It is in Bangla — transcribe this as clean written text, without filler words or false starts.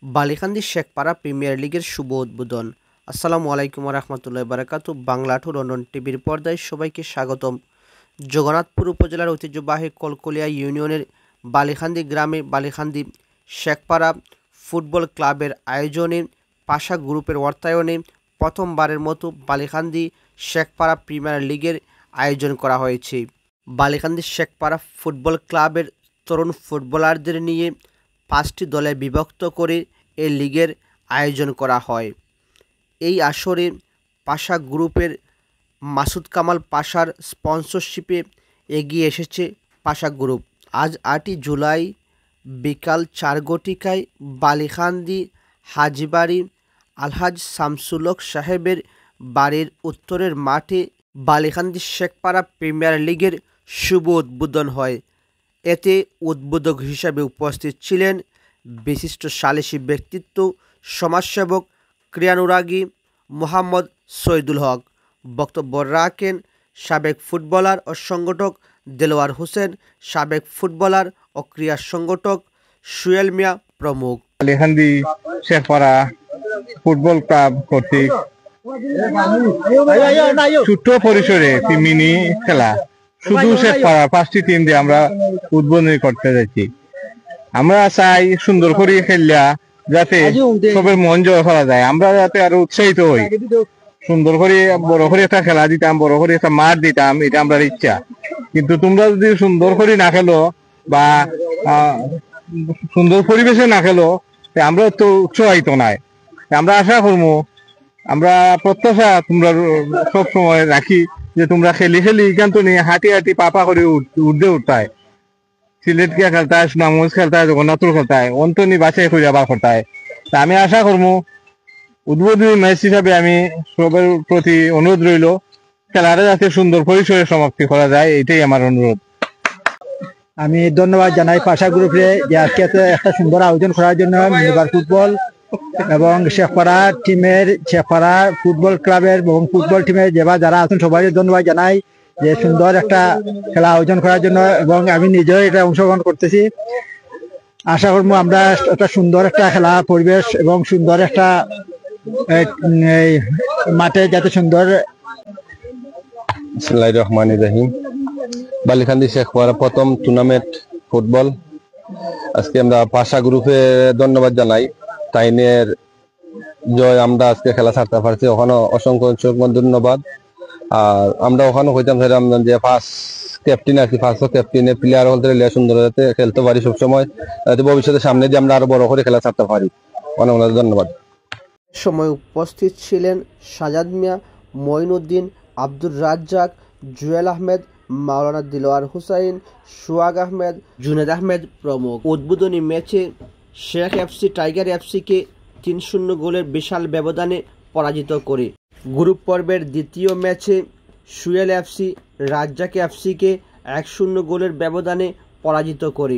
বালিখান্দি শেখপাড়া প্রিমিয়ার লিগের শুভ উদ্বোধন। আসসালামু আলাইকুম রহমতুল্লাহ বারাকাতু। বাংলা টু লন্ডন টিভির পর্দায় সবাইকে স্বাগতম। জগন্নাথপুর উপজেলার ঐতিহ্যবাহী কলকলিয়া ইউনিয়নের বালিখান্দি গ্রামে বালিখান্দি শেখপাড়া ফুটবল ক্লাবের আয়োজনে পাশা গ্রুপের অর্থায়নে প্রথমবারের মতো বালিখান্দি শেখপাড়া প্রিমিয়ার লিগের আয়োজন করা হয়েছে। বালিখান্দি শেখপাড়া ফুটবল ক্লাবের তরুণ ফুটবলারদের নিয়ে 5টি দলে বিভক্ত করে এই লিগের আয়োজন করা হয়। এই আসরে পাশা গ্রুপের মাসুদ কামাল পাশার স্পন্সরশিপে এগিয়ে এসেছে পাশা গ্রুপ। আজ 8ই জুলাই বিকাল 4 ঘটিকায় বালিখান্দি হাজিবাড়ি আলহাজ শামসুল হক সাহেবের বাড়ির উত্তরের মাঠে বালিখান্দি শেখপাড়া প্রিমিয়ার লিগের শুভ উদ্বোধন হয়। এতে উদ্বোধক হিসাবে উপস্থিত ছিলেন বিশিষ্ট সালিসি ব্যক্তিত্ব সমাজসেবক ক্রীড়ানুরাগী মোহাম্মদ শহীদুল হক। বক্তব্য রাখেন সাবেক ফুটবলার ও সংগঠক দেলোয়ার হোসেন, সাবেক ফুটবলার ও ক্রীড়া সংগঠক সুয়েল মিয়া প্রমুখ। বালিখান্দি শেখপাড়া ফুটবল ক্লাব কর্তৃক ছোট্ট পরিসরে মিনি খেলা শুধু শেখপাড়া 5টি টিম দিয়ে আমরা উদ্বোধন করতে যাচ্ছি। আমরা চাই সুন্দর করে খেললা যাতে সবের মন জয় করা যায়, আমরা যাতে আরো উৎসাহিত হই, সুন্দর করে বড় করে একটা খেলা দিতাম, বড় করে একটা মাঠ দিতাম, এটা আমরা ইচ্ছা। কিন্তু তোমরা যদি সুন্দর করে না খেলো বা সুন্দর পরিবেশে না খেলো আমরা তো উৎসাহিত নাই। আমরা আশা করবো, আমরা প্রত্যাশা তোমরা সব সময় রাখি যে তোমরা খেলি এখান তো নিয়ে হাঁটি হাঁটি পাপা করে উঠতে উঠতায়, সিলেট কে খেলতা হয়, সুনামগঞ্জ খেলতা হয়, জগন্নাথপুর খেলতা হয়, অন্তনি বাছাই করে আবার করতে হয়। তা আমি আশা করবো উদ্বোধনী ম্যাচ হিসাবে আমি সবার প্রতি অনুরোধ রইল খেলাটা যাতে সুন্দর পরিসরে সমাপ্তি করা যায়, এটাই আমার অনুরোধ। আমি ধন্যবাদ জানাই পাশা গ্রুপে যে আজকে একটা সুন্দর আয়োজন করার জন্য মিনিবার ফুটবল এবং শেখপাড়া ফুটবল ক্লাবের এবং ফুটবল টিমের যারা আছেন সবাই ধন্যবাদ জানাই যে সুন্দর একটা খেলা আয়োজন করার জন্য, এবং আমি নিজেও এটা অংশগ্রহণ করতেছি। আশা করবো আমরা একটা সুন্দর একটা খেলা পরিবেশ এবং সুন্দর একটা মাঠে যাতে সুন্দর। বিসমিল্লাহির রহমানির রহিম। বালিখান্দি শেখপাড়া প্রথম টুর্নামেন্ট ফুটবল, আজকে আমরা পাশা গ্রুপে ধন্যবাদ জানাই। তাইনের জয় আমরা আজকে খেলা ছাড়তে পারছি, ওখানে অসংখ্য ধন্যবাদ। আর আমরা ওখানে হইতাম যে ফার্স্ট ক্যাপ্টেন আর কি, ফার্স্ট ক্যাপ্টেনের প্লেয়ার হতে সুন্দর যাতে খেলতে পারি সবসময়, যাতে ভবিষ্যতে সামনে দিয়ে আমরা আরো বড় করে খেলা ছাড়তে পারি। অনেক অনেক ধন্যবাদ। সময় উপস্থিত ছিলেন সাজাদ মিয়া, মঈনুদ্দিন, আব্দুর রাজ্জাক, জুয়েল আহমেদ, মাওলানা দিলওয়ার হুসাইন, সোহাগ আহমেদ, জুনেদ আহমেদ প্রমুখ। উদ্বোধনী ম্যাচে শেখ এফসি টাইগার এফসিকে 3-0 গোলের বিশাল ব্যবধানে পরাজিত করে। গ্রুপ পর্বের দ্বিতীয় ম্যাচে সুয়েল এফসি রাজ্জাক এফসিকে 1-0 গোলের ব্যবধানে পরাজিত করে।